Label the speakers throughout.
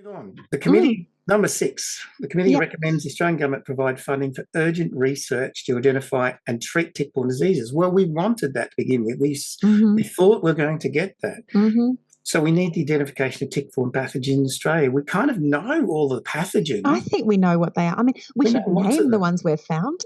Speaker 1: Move on. The
Speaker 2: Mm.
Speaker 1: committee, number 6, the committee
Speaker 2: Yep.
Speaker 1: recommends the Australian government provide funding for urgent research to identify and treat tick-borne diseases. Well, we wanted that to begin with. We thought we were going to get that. So we need the identification of tick-borne pathogens in Australia. We kind of know all the pathogens.
Speaker 2: I think we know what they are. I mean, we should name the ones we've found.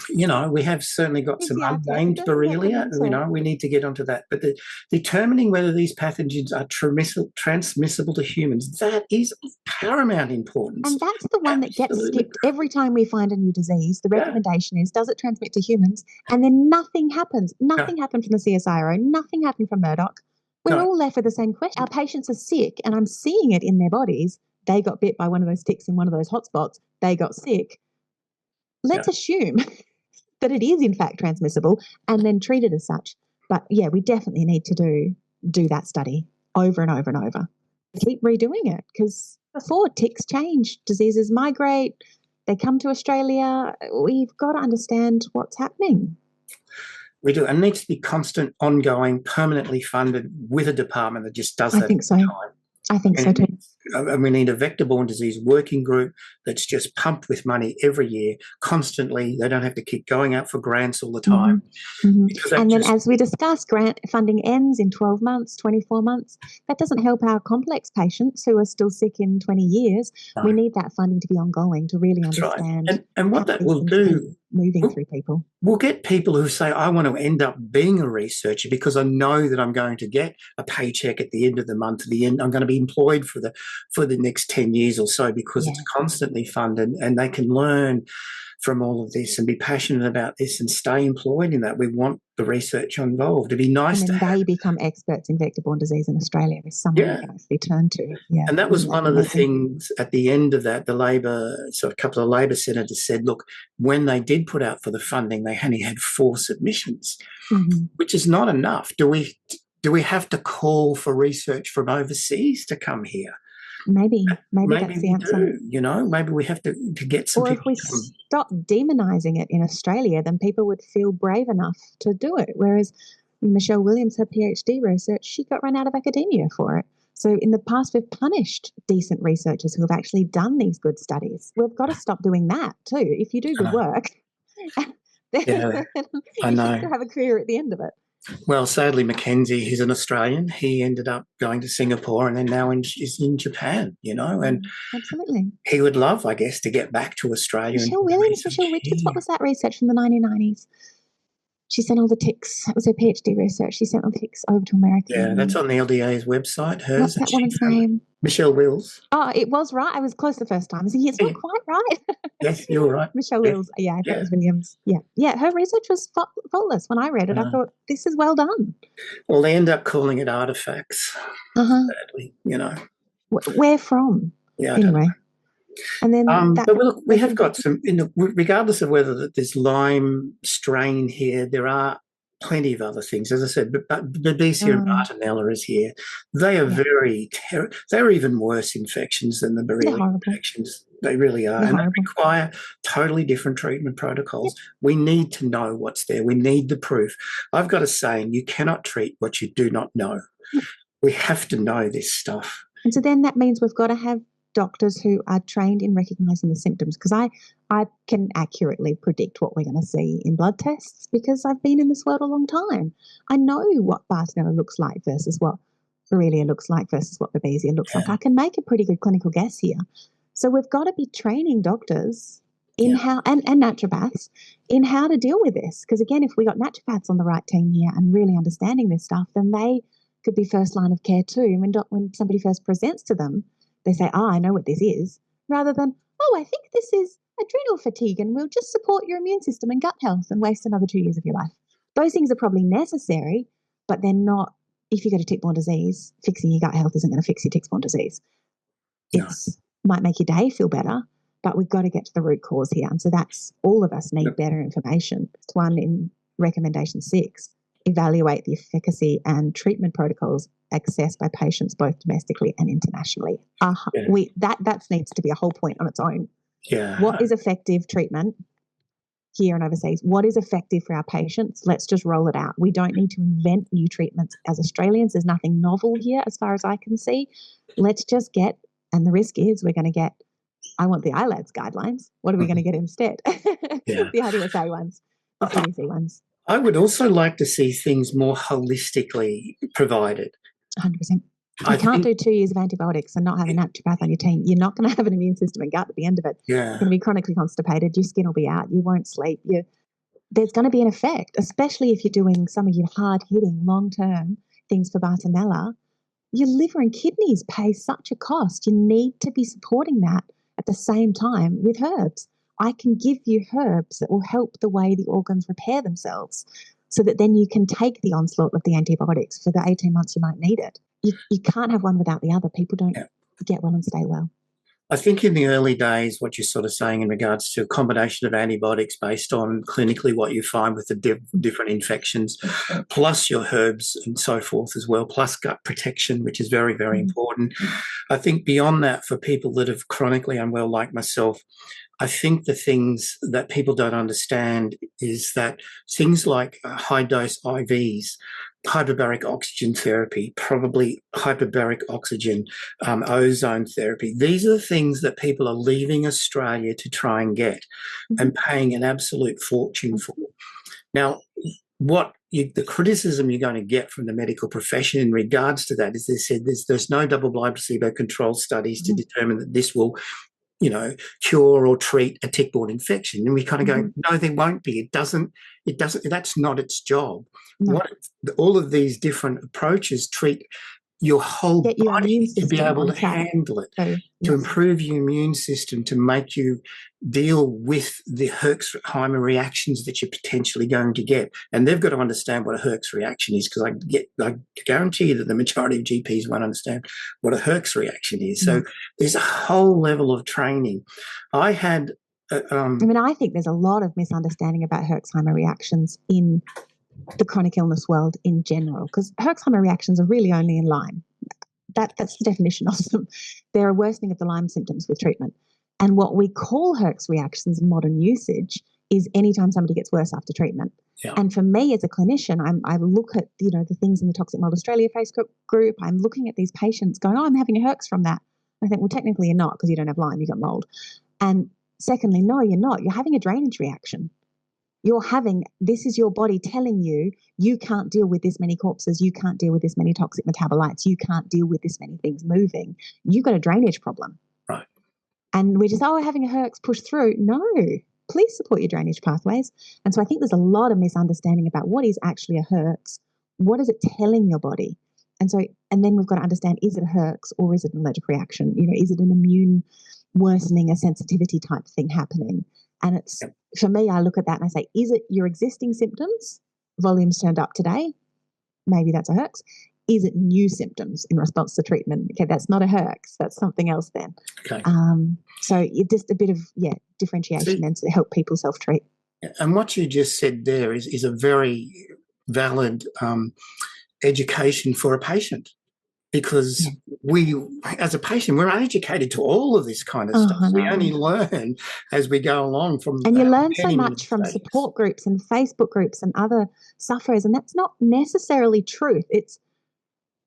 Speaker 1: You know, we have certainly got some unnamed Borrelia. You know, we need to get onto that. But determining whether these pathogens are transmissible to humans, that is of paramount importance.
Speaker 2: And that's the one that gets skipped every time we find a new disease. The recommendation is, does it transmit to humans? And then nothing happens. Nothing happened from the CSIRO. Nothing happened from Murdoch. We're all left with the same question. Our patients are sick, and I'm seeing it in their bodies. They got bit by one of those ticks in one of those hotspots. They got sick. Let's assume that it is in fact transmissible and then treat it as such. But yeah, we definitely need to do that study over and over and over. Keep redoing it, because before ticks change, diseases migrate, they come to Australia. We've got to understand what's happening.
Speaker 1: We do. And it needs to be constant, ongoing, permanently funded with a department that just does that.
Speaker 2: I think so. I think so too.
Speaker 1: And we need a vector-borne disease working group that's just pumped with money every year, constantly. They don't have to keep going out for grants all the time.
Speaker 2: And then, as we discussed, grant funding ends in 12 months, 24 months. That doesn't help our complex patients who are still sick in 20 years. No. We need that funding to be ongoing to really understand.
Speaker 1: Right. And what that will do,
Speaker 2: moving through people.
Speaker 1: We'll get people who say, I want to end up being a researcher because I know that I'm going to get a paycheck at the end of the month. At the end, I'm going to be employed for the next 10 years or so because it's constantly funded, and they can learn from all of this and be passionate about this and stay employed in that. We want the research involved. It'd be nice to have.
Speaker 2: They become experts in vector-borne disease in Australia. There's someone they can actually turn to. Yeah.
Speaker 1: And that was one of the things at the end of that. A couple of Labor senators said, look, when they did put out for the funding, they only had 4 submissions, which is not enough. Do we have to call for research from overseas to come here?
Speaker 2: Maybe that's the answer.
Speaker 1: You know, maybe we have to get some.
Speaker 2: Or if we stop demonising it in Australia, then people would feel brave enough to do it. Whereas Michelle Williams, her PhD research, she got run out of academia for it. So in the past, we've punished decent researchers who have actually done these good studies. We've got to stop doing that too. If you do good work, then
Speaker 1: I know.
Speaker 2: You have a career at the end of it.
Speaker 1: Well, sadly, Mackenzie, he's an Australian. He ended up going to Singapore and then now is in Japan, you know, and
Speaker 2: absolutely.
Speaker 1: He would love, I guess, to get back to Australia.
Speaker 2: Michelle Williams, Michelle Richards, what was that research from the 1990s? She sent all the ticks. It was her PhD research. She sent all the ticks over to America.
Speaker 1: Yeah, that's on the LDA's website. Hers.
Speaker 2: What's that woman's name?
Speaker 1: Michelle Wills.
Speaker 2: Oh, it was right. I was close the first time. I was thinking, it's not quite right.
Speaker 1: Yes, you were right.
Speaker 2: Michelle Wills. Yeah, I thought it was Williams. Yeah. Her research was faultless. When I read it, I thought, this is well done.
Speaker 1: Well, they end up calling it artefacts, sadly, you know.
Speaker 2: Where from?
Speaker 1: Yeah,
Speaker 2: anyway. And then,
Speaker 1: but look, we have got some. Regardless of whether there's Lyme strain here, there are plenty of other things. As I said, Babesia and Bartonella is here. They are they're even worse infections than the Borrelia infections. They really are, and they require totally different treatment protocols. We need to know what's there. We need the proof. I've got a saying: you cannot treat what you do not know. We have to know this stuff.
Speaker 2: And so then that means we've got to have doctors who are trained in recognising the symptoms, because I can accurately predict what we're going to see in blood tests because I've been in this world a long time. I know what Bartonella looks like versus what Borrelia looks like versus what Babesia looks like. I can make a pretty good clinical guess here. So we've got to be training doctors in how, and naturopaths in how to deal with this. Because again, if we got naturopaths on the right team here and really understanding this stuff, then they could be first line of care too. When somebody first presents to them, they say, I know what this is, rather than, I think this is adrenal fatigue and we'll just support your immune system and gut health and waste another 2 years of your life. Those things are probably necessary, but they're not. If you get a tick-borne disease, fixing your gut health isn't going to fix your tick-borne disease. It might make your day feel better, but we've got to get to the root cause here. And so that's, all of us need better information. It's one in recommendation 6. Evaluate the efficacy and treatment protocols accessed by patients both domestically and internationally. That needs to be a whole point on its own.
Speaker 1: Yeah.
Speaker 2: What is effective treatment here and overseas? What is effective for our patients? Let's just roll it out. We don't need to invent new treatments as Australians. There's nothing novel here as far as I can see. Let's just get And the risk is we're going to get, I want the ILADS guidelines. What are we going to get instead?
Speaker 1: Yeah.
Speaker 2: The RDSA ones, the CDC ones.
Speaker 1: I would also like to see things more holistically provided.
Speaker 2: 100%. You can't do 2 years of antibiotics and not have a naturopath on your team. You're not going to have an immune system and gut at the end of it.
Speaker 1: Yeah.
Speaker 2: You're going to be chronically constipated. Your skin will be out. You won't sleep. There's going to be an effect, especially if you're doing some of your hard-hitting, long-term things for Bartonella. Your liver and kidneys pay such a cost. You need to be supporting that at the same time with herbs. I can give you herbs that will help the way the organs repair themselves so that then you can take the onslaught of the antibiotics for the 18 months you might need it. You can't have one without the other. People don't get well and stay well.
Speaker 1: I think in the early days, what you're sort of saying in regards to a combination of antibiotics based on clinically what you find with the different infections, plus your herbs and so forth as well, plus gut protection, which is very, very important. I think beyond that, for people that are chronically unwell like myself, I think the things that people don't understand is that things like high-dose IVs, hyperbaric oxygen therapy, probably hyperbaric oxygen, ozone therapy. These are the things that people are leaving Australia to try and get and paying an absolute fortune for. Now, the criticism you're going to get from the medical profession in regards to that is they said there's no double-blind placebo-controlled studies to determine that this will cure or treat a tick-borne infection. And we kind of go, no, there won't be. It doesn't, that's not its job. No. All of these different approaches treat your whole body to be able to handle it, to improve your immune system, to make you deal with the Herxheimer reactions that you're potentially going to get. And they've got to understand what a Herx reaction is, because I guarantee you that the majority of GPs won't understand what a Herx reaction is. So there's a whole level of training. I think there's a lot of misunderstanding about Herxheimer reactions in the chronic illness world in general, because Herxheimer reactions are really only in Lyme. That's the definition of them. They're a worsening of the Lyme symptoms with treatment. And what we call Herx reactions in modern usage is anytime somebody gets worse after treatment. Yeah. And for me as a clinician, I look at the things in the Toxic Mold Australia Facebook group. I'm looking at these patients going, I'm having a Herx from that. I think, well, technically you're not, because you don't have Lyme, you've got mold. And secondly, no, you're not. You're having a drainage reaction. This is your body telling you, you can't deal with this many corpses, you can't deal with this many toxic metabolites, you can't deal with this many things moving. You've got a drainage problem. Right.
Speaker 2: And we just, having a Herx push through. No, please support your drainage pathways. And so I think there's a lot of misunderstanding about what is actually a Herx. What is it telling your body? And then we've got to understand, is it a Herx or is it an allergic reaction? Is it an immune worsening, a sensitivity type thing happening? And for me, I look at that and I say, is it your existing symptoms? Volumes turned up today. Maybe that's a Herx. Is it new symptoms in response to treatment? Okay, that's not a Herx. That's something else then. Okay. So it's just a bit of, differentiation and to help people self-treat.
Speaker 1: And what you just said there is a very valid education for a patient. Because we, as a patient, we're uneducated to all of this kind of stuff. We only learn as we go along from.
Speaker 2: And you learn so much from support groups and Facebook groups and other sufferers, and that's not necessarily truth. It's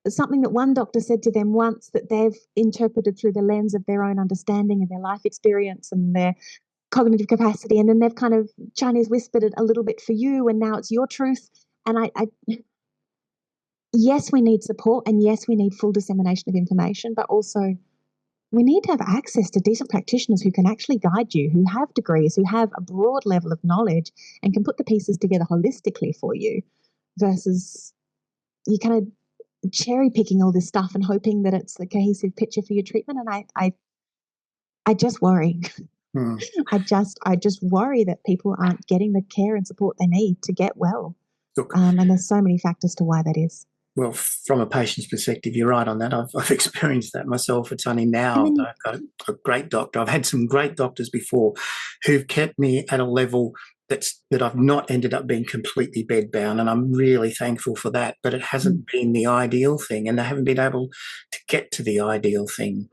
Speaker 2: something that one doctor said to them once that they've interpreted through the lens of their own understanding and their life experience and their cognitive capacity, and then they've kind of Chinese whispered it a little bit for you, and now it's your truth. And yes, we need support, and yes, we need full dissemination of information, but also we need to have access to decent practitioners who can actually guide you, who have degrees, who have a broad level of knowledge and can put the pieces together holistically for you, versus you kind of cherry picking all this stuff and hoping that it's the cohesive picture for your treatment. And I just worry. I just worry that people aren't getting the care and support they need to get well. And there's so many factors to why that is.
Speaker 1: Well, from a patient's perspective, you're right on that. I've experienced that myself. It's only now that I've got a great doctor. I've had some great doctors before who've kept me at a level that I've not ended up being completely bedbound, and I'm really thankful for that. But it hasn't been the ideal thing, and they haven't been able to get to the ideal thing.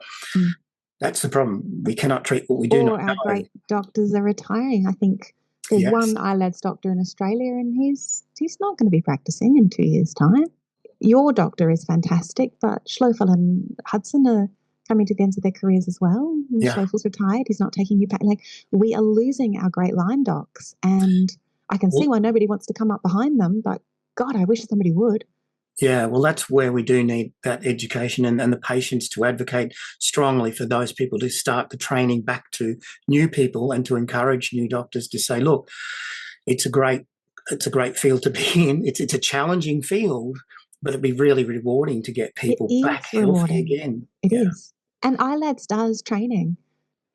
Speaker 1: That's the problem. We cannot treat what we do not know.
Speaker 2: Our great doctors are retiring. I think there's one ILADS doctor in Australia, and he's not going to be practicing in 2 years' time. Your doctor is fantastic, but Schlofel and Hudson are coming to the ends of their careers as well.
Speaker 1: Yeah.
Speaker 2: Schofiel's retired. He's not taking new like we are losing our great Lyme docs, and I can see why nobody wants to come up behind them, but God, I wish somebody would.
Speaker 1: Yeah, well, that's where we do need that education and the patients to advocate strongly for those people to start the training back to new people and to encourage new doctors to say, look, it's a great field to be in. It's a challenging field, but it'd be really rewarding to get people back healthy again.
Speaker 2: It is. And ILADS does training.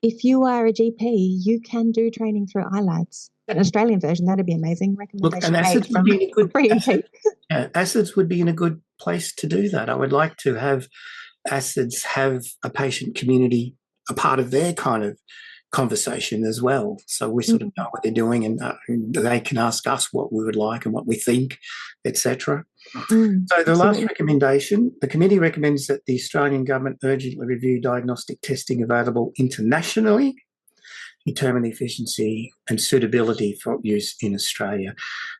Speaker 2: If you are a GP, you can do training through ILADS. An Australian version, that'd be amazing. Recommendation.
Speaker 1: Look, and acids would be acids would be in a good place to do that. I would like to have acids have a patient community, a part of their kind of conversation as well. So we sort of know what they're doing, and they can ask us what we would like and what we think, etc. So the last recommendation, the committee recommends that the Australian government urgently review diagnostic testing available internationally, determine the efficiency and suitability for use in Australia.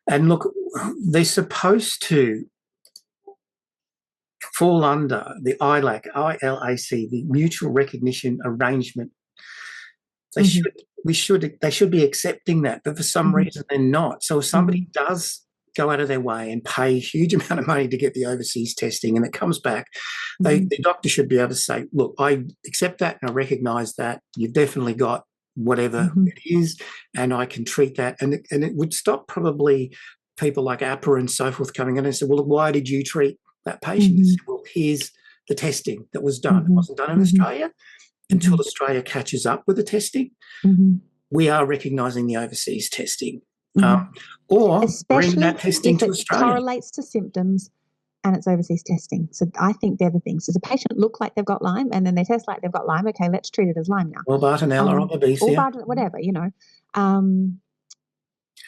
Speaker 1: And look, they're supposed to fall under the ILAC, the Mutual Recognition Arrangement. They should be accepting that, but for some reason they're not. So if somebody does go out of their way and pay a huge amount of money to get the overseas testing and it comes back, the doctor should be able to say, look, I accept that and I recognise that. You've definitely got whatever it is, and I can treat that. And it would stop probably people like APRA and so forth coming in and say, well, why did you treat that patient? Said, well, here's the testing that was done. It wasn't done in Australia. Until Australia catches up with the testing, we are recognising the overseas testing. Or bring that testing to Australia.
Speaker 2: It correlates to symptoms and it's overseas testing. So I think they're the things. Does a patient look like they've got Lyme and then they test like they've got Lyme? Okay, let's treat it as Lyme now.
Speaker 1: Or Bartonella or Babesia.
Speaker 2: Or whatever, you know.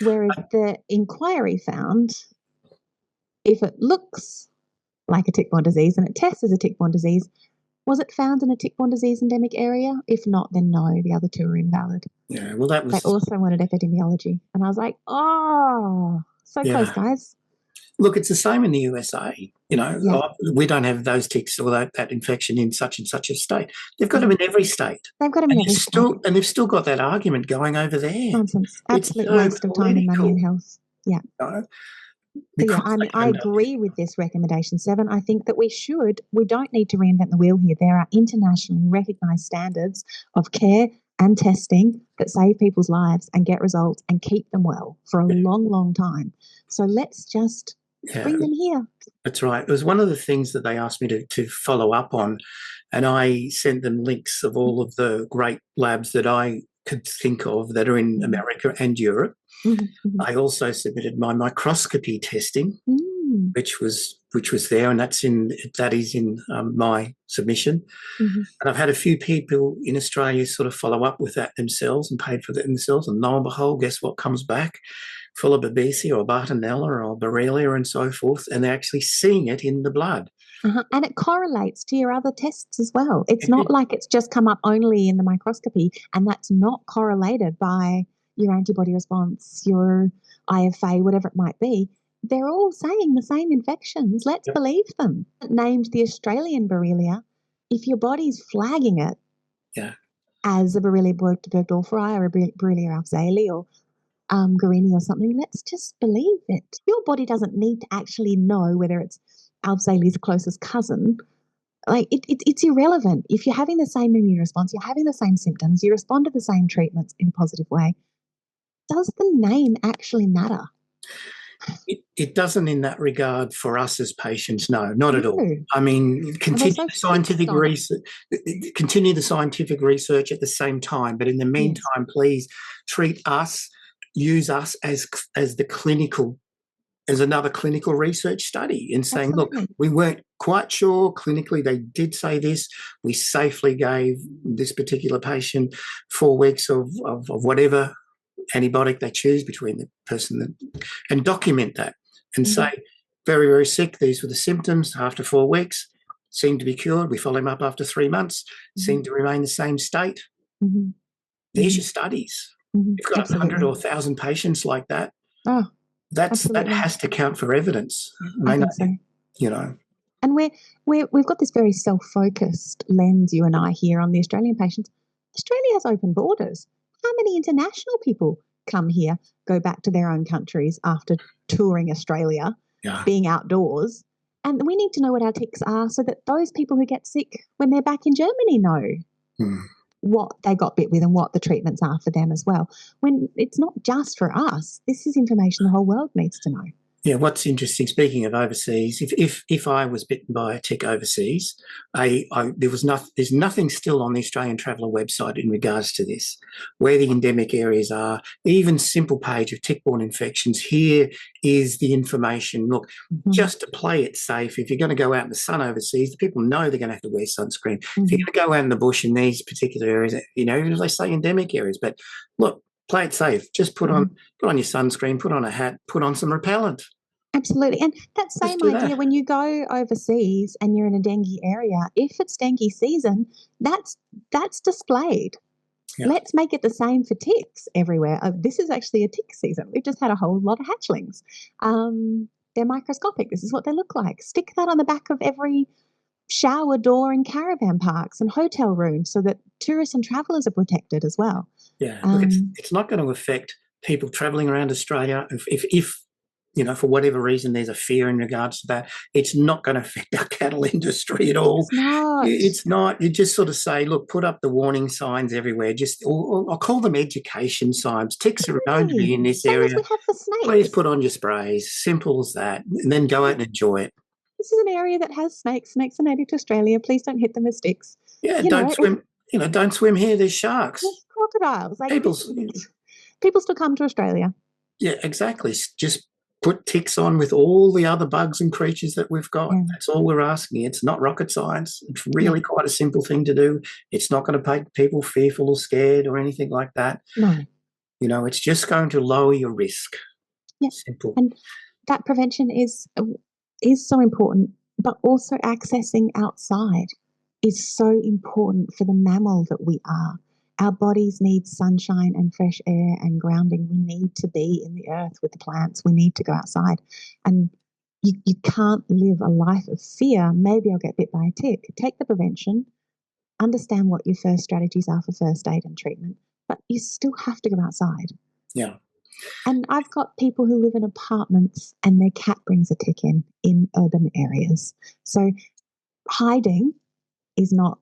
Speaker 2: Whereas the inquiry found if it looks like a tick-borne disease and it tests as a tick-borne disease, was it found in a tick-borne disease endemic area? If not, then no, the other two are invalid.
Speaker 1: Yeah, well, that was...
Speaker 2: They also wanted epidemiology. And I was like, oh, so close, guys.
Speaker 1: Look, it's the same in the USA. You know, we don't have those ticks or that infection in such and such a state. They've got them in every state.
Speaker 2: They've got them in every state.
Speaker 1: And they've still got that argument going over there.
Speaker 2: Nonsense. Absolute waste of time and money and health. Yeah. I agree with this recommendation 7. I think that we don't need to reinvent the wheel here. There are internationally recognised standards of care and testing that save people's lives and get results and keep them well for a long, long time. So let's just bring them here.
Speaker 1: That's right. It was one of the things that they asked me to follow up on, and I sent them links of all of the great labs that I could think of that are in America and Europe. I also submitted my microscopy testing, which was there, and that is in my submission. And I've had a few people in Australia sort of follow up with that themselves and paid for that themselves, and lo and behold, guess what comes back? Full of Babesia or Bartonella or Borrelia and so forth, and they're actually seeing it in the blood.
Speaker 2: And it correlates to your other tests as well. It's not like it's just come up only in the microscopy, and that's not correlated by your antibody response, your IFA, whatever it might be. They're all saying the same infections. Let's believe them. Named the Australian Borrelia. If your body's flagging it as a Borrelia burgdorferi or a Borrelia alpizale or Guarini or something, let's just believe it. Your body doesn't need to actually know whether it's alpizale's closest cousin. Like it's irrelevant. If you're having the same immune response, you're having the same symptoms, you respond to the same treatments in a positive way, does the name actually matter?
Speaker 1: It doesn't in that regard for us as patients, no, not at all. I mean, continue the scientific research at the same time, but in the meantime, please treat us, use us as the clinical, as another clinical research study in saying, look, we weren't quite sure clinically, they did say this, we safely gave this particular patient 4 weeks of whatever antibiotic they choose between the person and document that and say, very, very sick, these were the symptoms after 4 weeks, seemed to be cured, we follow him up after 3 months, seemed to remain the same state. There's your studies. You've got 100 or 1,000 patients like that. That has to count for evidence.
Speaker 2: I think so.
Speaker 1: You know.
Speaker 2: And we've got this very self-focused lens, you and I, here on the Australian patients. Australia has open borders. How many international people come here, go back to their own countries after touring Australia, being outdoors? And we need to know what our ticks are so that those people who get sick when they're back in Germany know what they got bit with and what the treatments are for them as well. When it's not just for us, this is information the whole world needs to know.
Speaker 1: Yeah, what's interesting, speaking of overseas, if I was bitten by a tick overseas, there's nothing still on the Australian Traveller website in regards to this, where the endemic areas are, even simple page of tick-borne infections. Here is the information. Look, just to play it safe, if you're going to go out in the sun overseas, the people know they're going to have to wear sunscreen. If you're going to go out in the bush in these particular areas, you know, they say endemic areas, but look, play it safe. Just put on your sunscreen, put on a hat, put on some repellent.
Speaker 2: Absolutely. And that same idea, when you go overseas and you're in a dengue area, if it's dengue season, that's displayed. Yeah. Let's make it the same for ticks everywhere. This is actually a tick season. We've just had a whole lot of hatchlings. They're microscopic. This is what they look like. Stick that on the back of every shower door in caravan parks and hotel rooms so that tourists and travellers are protected as well.
Speaker 1: Yeah, look, it's not going to affect people travelling around Australia if you know, for whatever reason, there's a fear in regards to that. It's not going to affect our cattle industry at all. It's not. You just sort of say, look, put up the warning signs everywhere. Or I'll call them education signs. Ticks are known to be in this area.
Speaker 2: As we have for snakes.
Speaker 1: Please put on your sprays. Simple as that. And then go out and enjoy it.
Speaker 2: This is an area that has snakes. Snakes are native to Australia. Please don't hit them with sticks.
Speaker 1: Yeah, don't swim. You know, don't swim here. There's sharks.
Speaker 2: There's crocodiles. People still come to Australia.
Speaker 1: Yeah, exactly. Just put ticks on with all the other bugs and creatures that we've got. That's all we're asking. It's not rocket science. It's really quite a simple thing to do. It's not going to make people fearful or scared or anything like that.
Speaker 2: No.
Speaker 1: You know, it's just going to lower your risk.
Speaker 2: Yeah.
Speaker 1: Simple.
Speaker 2: And that prevention is so important, but also accessing outside is so important for the mammal that we are. Our bodies need sunshine and fresh air and grounding. We need to be in the earth with the plants. We need to go outside. And you can't live a life of fear. Maybe I'll get bit by a tick. Take the prevention. Understand what your first strategies are for first aid and treatment. But you still have to go outside.
Speaker 1: Yeah.
Speaker 2: And I've got people who live in apartments and their cat brings a tick in urban areas. So hiding is not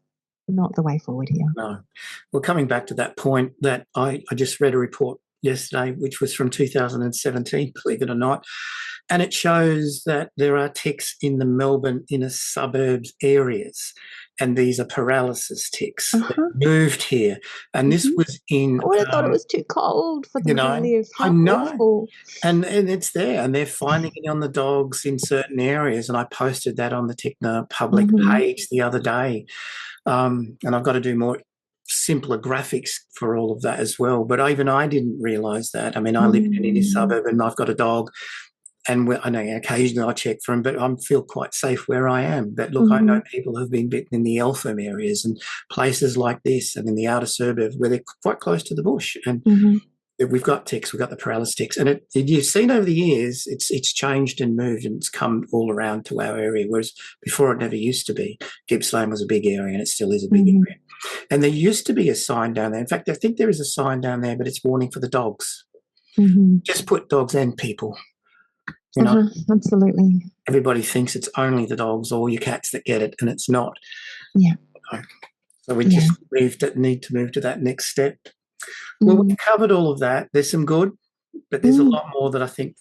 Speaker 2: the way forward here.
Speaker 1: No. Well, coming back to that point, that I just read a report yesterday, which was from 2017, believe it or not, and it shows that there are ticks in the Melbourne inner suburbs areas, and these are paralysis ticks that moved here. And this was in...
Speaker 2: I would have thought it was too cold for them to live. How
Speaker 1: I know.
Speaker 2: awful.
Speaker 1: And it's there, and they're finding it on the dogs in certain areas, and I posted that on the Tickner public page the other day. And I've got to do more simpler graphics for all of that as well. But even I didn't realise that. I mean, I live in an inner suburb and I've got a dog, and I know occasionally I check for him, but I feel quite safe where I am. But look, I know people who've been bitten in the Eltham areas and places like this and in the outer suburbs where they're quite close to the bush. And we've got ticks, we've got the paralysis ticks. And you've seen over the years, it's changed and moved, and it's come all around to our area, whereas before it never used to be. Gippsland was a big area, and it still is a big area. And there used to be a sign down there. In fact, I think there is a sign down there, but it's warning for the dogs. Just put dogs and people. You know,
Speaker 2: absolutely.
Speaker 1: Everybody thinks it's only the dogs or your cats that get it, and it's not.
Speaker 2: Yeah.
Speaker 1: So we just need to move to that next step. Well, we've covered all of that. There's some good, but there's a lot more that I think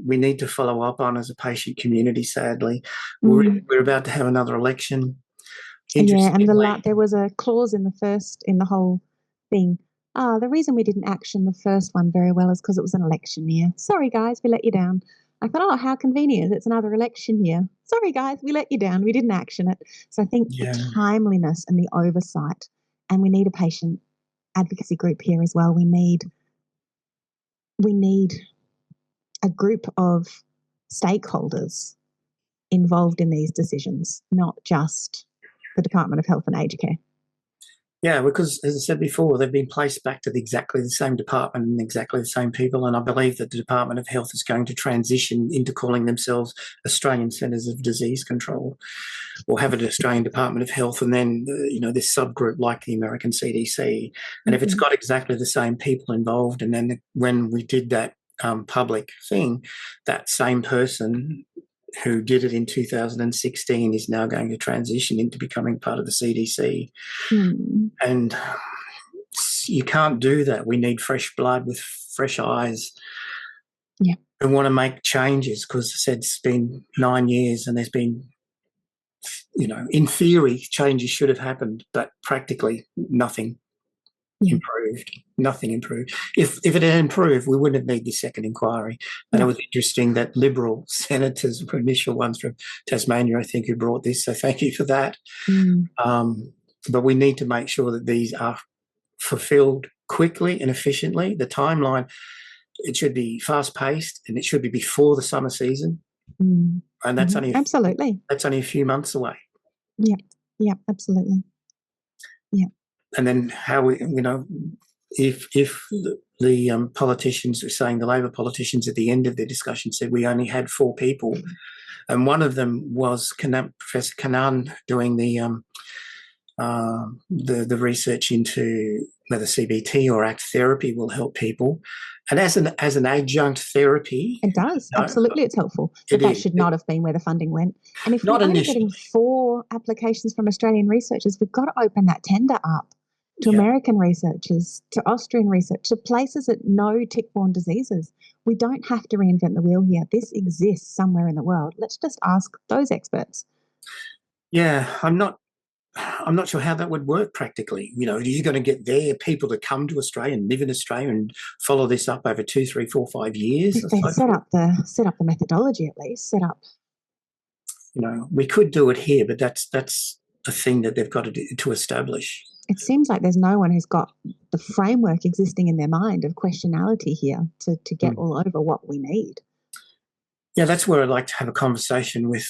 Speaker 1: we need to follow up on as a patient community, sadly. We're about to have another election.
Speaker 2: Yeah, and there was a clause in the whole thing. The reason we didn't action the first one very well is because it was an election year. Sorry, guys, we let you down. I thought, how convenient. It's another election year. Sorry, guys, we let you down. We didn't action it. So I think the timeliness and the oversight, and we need a patient advocacy group here as well. We need a group of stakeholders involved in these decisions, not just the Department of Health and Aged Care.
Speaker 1: Yeah, because as I said before, they've been placed back to exactly the same department and exactly the same people. And I believe that the Department of Health is going to transition into calling themselves Australian Centres of Disease Control, or have an Australian Department of Health, and then this subgroup like the American CDC. And if it's got exactly the same people involved, and then when we did that public thing, that same person who did it in 2016 is now going to transition into becoming part of the CDC. And you can't do that. We need fresh blood with fresh eyes.
Speaker 2: Yeah.
Speaker 1: And want to make changes, because I said it's been 9 years and there's been, in theory, changes should have happened, but practically nothing improved. Nothing improved. If it had improved, we wouldn't have needed this second inquiry. And it was interesting that Liberal senators were initial ones from Tasmania, I think, who brought this. So thank you for that. But we need to make sure that these are fulfilled quickly and efficiently. The timeline, it should be fast-paced, and it should be before the summer season. And that's only
Speaker 2: absolutely.
Speaker 1: That's only a few months away.
Speaker 2: Yeah, absolutely. Yeah.
Speaker 1: And then how we, if the politicians are saying, the Labor politicians at the end of their discussion said we only had 4 people, and one of them was Professor Gunn doing the research into whether CBT or ACT therapy will help people. And as an adjunct therapy,
Speaker 2: it does. Absolutely, it's helpful. But that should not have been where the funding went. And if we're only getting 4 applications from Australian researchers, we've got to open that tender up to American researchers, to Austrian research, to places that know tick-borne diseases. We don't have to reinvent the wheel here. This exists somewhere in the world. Let's just ask those experts.
Speaker 1: Yeah, I'm not sure how that would work practically. Are you going to get their people to come to Australia and live in Australia and follow this up over 2, 3, 4, 5 years?
Speaker 2: They set up the methodology, at least.
Speaker 1: We could do it here, but that's a thing that they've got to establish.
Speaker 2: It seems like there's no one who's got the framework existing in their mind of questionality here to get all over what we need.
Speaker 1: Yeah, that's where I'd like to have a conversation with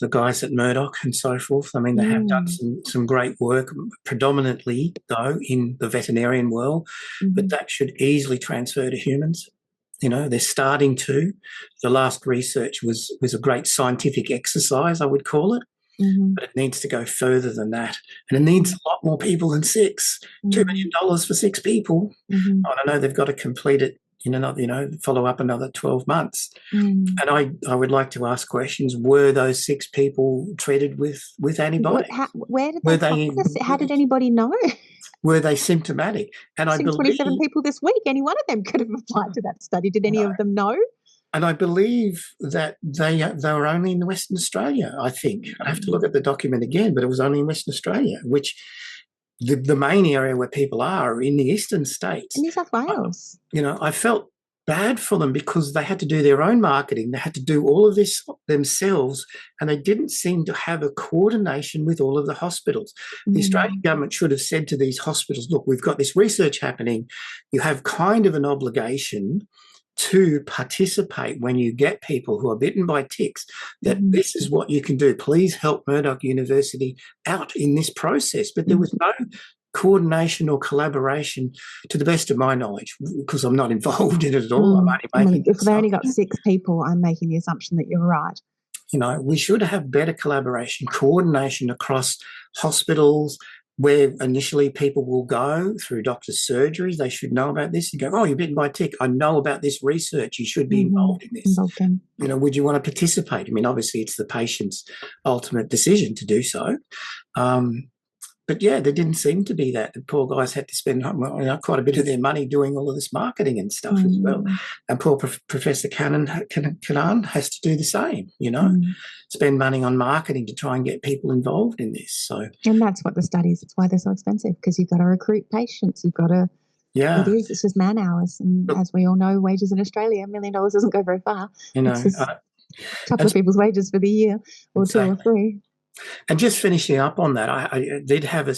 Speaker 1: the guys at Murdoch and so forth. I mean, they have done some great work, predominantly, though, in the veterinarian world, but that should easily transfer to humans. They're starting to. The last research was a great scientific exercise, I would call it, but it needs to go further than that. And it needs a lot more people than 6. $2 million for 6 people. I know they've got to complete it, follow up another 12 months. And I would like to ask questions. Were those 6 people treated with antibiotics?
Speaker 2: Where did they how did anybody know?
Speaker 1: Were they symptomatic? And I believe 27
Speaker 2: people this week. Any one of them could have applied to that study. Did any of them know?
Speaker 1: And I believe that they were only in Western Australia, I think. I have to look at the document again, but it was only in Western Australia, which the main area where people are in the eastern states.
Speaker 2: In New South Wales.
Speaker 1: I felt bad for them because they had to do their own marketing. They had to do all of this themselves, and they didn't seem to have a coordination with all of the hospitals. The Australian government should have said to these hospitals, look, we've got this research happening. You have kind of an obligation to participate when you get people who are bitten by ticks, that this is what you can do. Please help Murdoch University out in this process. But there was no coordination or collaboration, to the best of my knowledge, because I'm not involved in it at all. I'm only making
Speaker 2: if they only got 6 people, I'm making the assumption that you're right.
Speaker 1: We should have better collaboration, coordination across hospitals, where initially people will go through doctor's surgeries. They should know about this and go, oh, you're bitten by a tick. I know about this research. You should be involved in this. Would you want to participate? I mean, obviously it's the patient's ultimate decision to do so. But yeah, there didn't seem to be that. The poor guys had to spend quite a bit of their money doing all of this marketing and stuff as well. And poor Professor Cannon has to do the same, spend money on marketing to try and get people involved in this. So,
Speaker 2: and that's what the studies, it's why they're so expensive, because you've got to recruit patients. You've got to, it's just man hours. And as we all know, wages in Australia, $1 million doesn't go very far. It's just a couple of people's wages for the year, or exactly. 2 or 3.
Speaker 1: And just finishing up on that, I did have a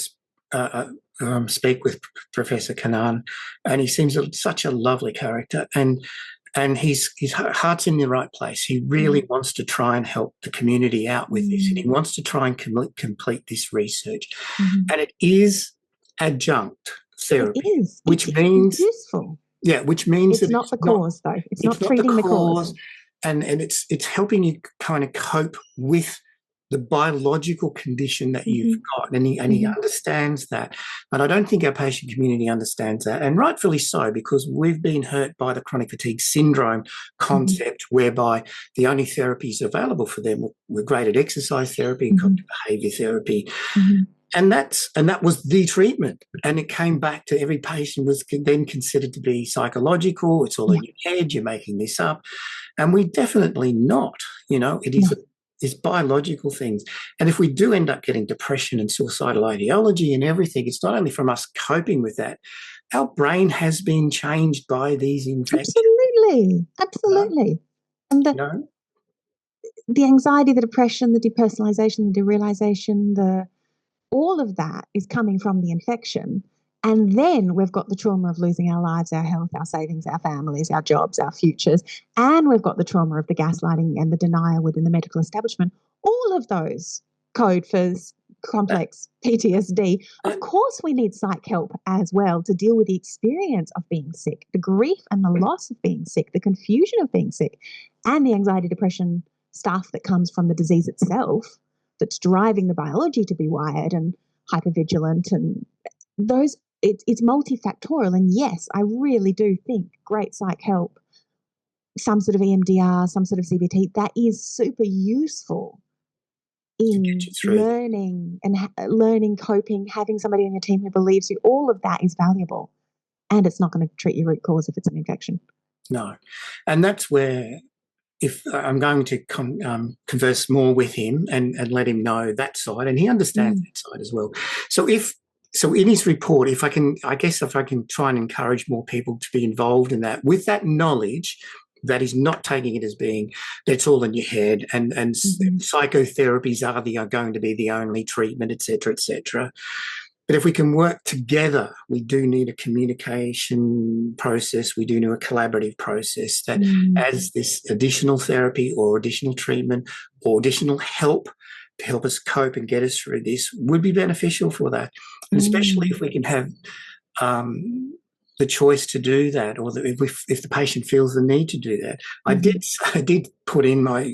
Speaker 1: speak with Professor Gunn, and he seems such a lovely character, and his heart's in the right place. He really wants to try and help the community out with this, and he wants to try and complete this research. And it is adjunct
Speaker 2: It
Speaker 1: therapy,
Speaker 2: is.
Speaker 1: which
Speaker 2: It's
Speaker 1: means
Speaker 2: useful.
Speaker 1: which means
Speaker 2: It's
Speaker 1: that
Speaker 2: not the cause, though. It's not
Speaker 1: not the
Speaker 2: treating the
Speaker 1: cause,
Speaker 2: cause.
Speaker 1: and it's helping you kind of cope with the biological condition that you've got, and he understands that. And I don't think our patient community understands that, and rightfully so, because we've been hurt by the chronic fatigue syndrome concept, whereby the only therapies available for them were graded exercise therapy and cognitive behaviour therapy. And that was the treatment. And it came back to every patient was then considered to be psychological. It's all in your head. You're making this up. And we definitely not. It is it's biological things. And if we do end up getting depression and suicidal ideology and everything, it's not only from us coping with that. Our brain has been changed by these infections.
Speaker 2: Absolutely. And the anxiety, the depression, the depersonalization, the derealization, all of that is coming from the infection. And then we've got the trauma of losing our lives, our health, our savings, our families, our jobs, our futures. And we've got the trauma of the gaslighting and the denial within the medical establishment. All of those code for complex PTSD. Of course, we need psych help as well to deal with the experience of being sick, the grief and the loss of being sick, the confusion of being sick, and the anxiety, depression stuff that comes from the disease itself, that's driving the biology to be wired and hypervigilant, and those it's multifactorial. And yes, I really do think great psych help, some sort of EMDR, some sort of CBT, that is super useful in learning and learning coping, having somebody on your team who believes you. All of that is valuable, and it's not going to treat your root cause if it's an infection.
Speaker 1: No, and that's where, if I'm going to converse more with him and let him know that side, and he understands that side as well. So in his report, if I can try and encourage more people to be involved in that, with that knowledge that he's not taking it as being that's all in your head, and psychotherapies are going to be the only treatment, etc., etc. But if we can work together, we do need a communication process. We do need a collaborative process that as this additional therapy or additional treatment or additional help to help us cope and get us through this would be beneficial for that. And especially if we can have the choice to do that, or if the patient feels the need to do that. I did put in my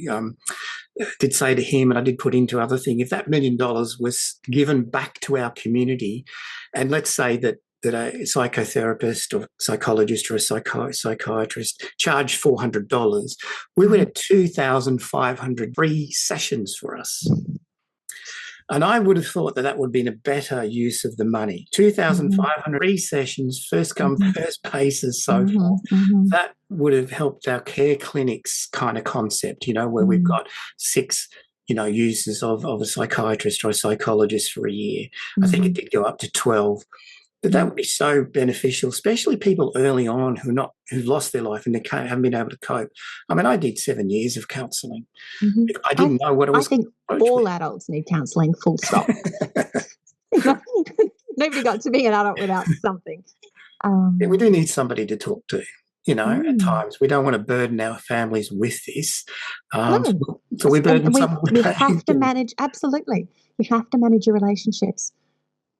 Speaker 1: did say to him, and I did put into other thing, if that $1 million was given back to our community, and let's say that a psychotherapist or psychologist or a psychiatrist charged $400, we would have 2,500 free sessions for us. And I would have thought that would have been a better use of the money. 2,500 free sessions, first come, first basis, so forth. That would have helped our care clinics kind of concept, where we've got 6, users of a psychiatrist or a psychologist for a year. I think it did go up to 12. But that would be so beneficial, especially people early on who've lost their life and they haven't been able to cope. I mean, I did 7 years of counselling. I didn't know what it was.
Speaker 2: I think all adults need counselling, full stop. Nobody got to be an adult without something.
Speaker 1: Yeah, we do need somebody to talk to. At times we don't want to burden our families with this. So we burden someone with
Speaker 2: pain. We have to manage, absolutely. You have to manage your relationships.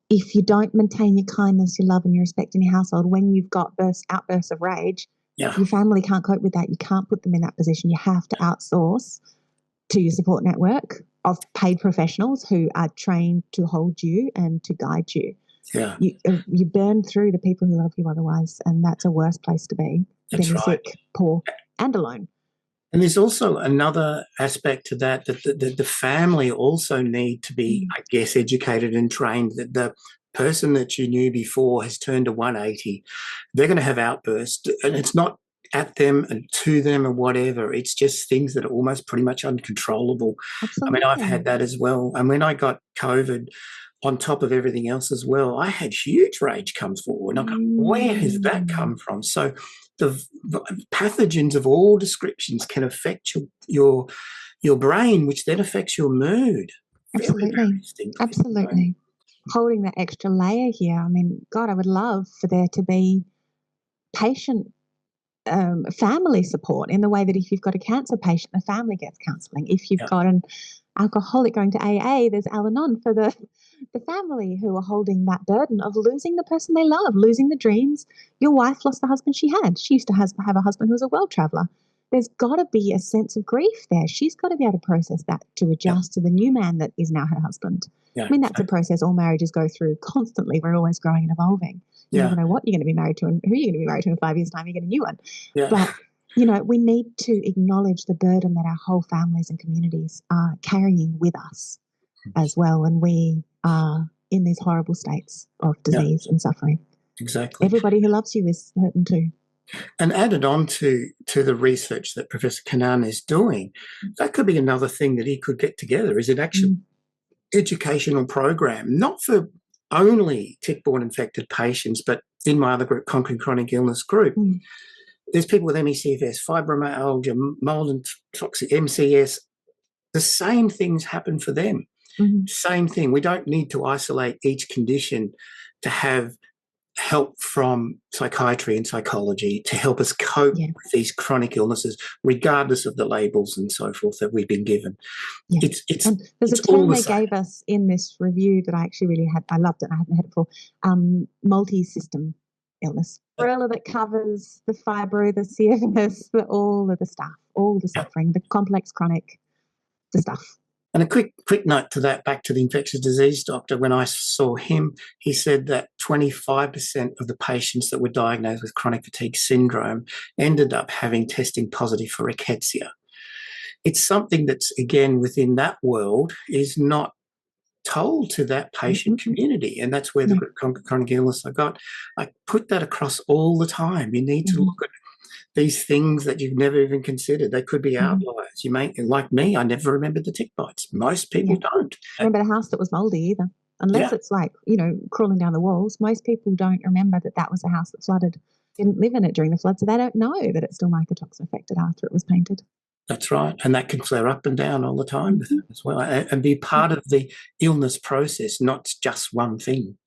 Speaker 2: If you don't maintain your kindness, your love and your respect in your household, when you've got outbursts of rage, your family can't cope with that. You can't put them in that position. You have to outsource to your support network of paid professionals who are trained to hold you and to guide you.
Speaker 1: Yeah.
Speaker 2: You burn through the people who love you otherwise, and that's a worse place to be than sick, poor, and alone.
Speaker 1: And there's also another aspect to that the family also need to be, I guess, educated and trained that the person that you knew before has turned a 180. They're going to have outbursts, and it's not at them and to them or whatever. It's just things that are almost pretty much uncontrollable.
Speaker 2: Absolutely.
Speaker 1: I mean, I've had that as well. And when I got COVID, on top of everything else as well, I had huge rage come forward. And I'm going, where has that come from? So the pathogens of all descriptions can affect your brain, which then affects your mood.
Speaker 2: Absolutely. Absolutely. Holding that extra layer here. I mean, God, I would love for there to be patient family support in the way that if you've got a cancer patient, the family gets counselling. If you've got alcoholic going to AA, there's Al-Anon for the family who are holding that burden of losing the person they love, losing the dreams. Your wife lost the husband she had. She used to have a husband who was a world traveller. There's got to be a sense of grief there. She's got to be able to process that to adjust to the new man that is now her husband. I mean, that's a process all marriages go through constantly. We're always growing and evolving. You never know what you're going to be married to and who you're going to be married to in 5 years' time. You get a new one. But, you know, we need to acknowledge the burden that our whole families and communities are carrying with us as well. And we are in these horrible states of disease and suffering.
Speaker 1: Exactly.
Speaker 2: Everybody who loves you is hurting too.
Speaker 1: And added on to the research that Professor Kanan is doing, that could be another thing that he could get together, is an actual educational program, not for only tick-borne infected patients, but in my other group, Conquering Chronic Illness group, there's people with ME/CFS, fibromyalgia, mold and toxic MCS. The same things happen for them. Same thing. We don't need to isolate each condition to have help from psychiatry and psychology to help us cope with these chronic illnesses, regardless of the labels and so forth that we've been given. It's
Speaker 2: and there's a term they gave us in this review that I actually really I loved it. I hadn't heard it before. Multi-system illness. Umbrella that covers the fibro, the CFS, all of the stuff, all the suffering, the complex chronic, the stuff.
Speaker 1: And a quick note to that, back to the infectious disease doctor, when I saw him, he said that 25% of the patients that were diagnosed with chronic fatigue syndrome ended up having testing positive for rickettsia. It's something that's, again, within that world is not told to that patient community, and that's where the chronic illness I put that across all the time. You need to look at these things that you've never even considered. They could be outliers. You may, like me, I never remembered the tick bites. Most people don't.
Speaker 2: Remember the house that was mouldy either. Unless it's like, you know, crawling down the walls. Most people don't remember that was a house that flooded. Didn't live in it during the flood, so they don't know that it's still mycotoxin affected after it was painted.
Speaker 1: That's right. And that can flare up and down all the time with it as well, and be part of the illness process, not just one thing.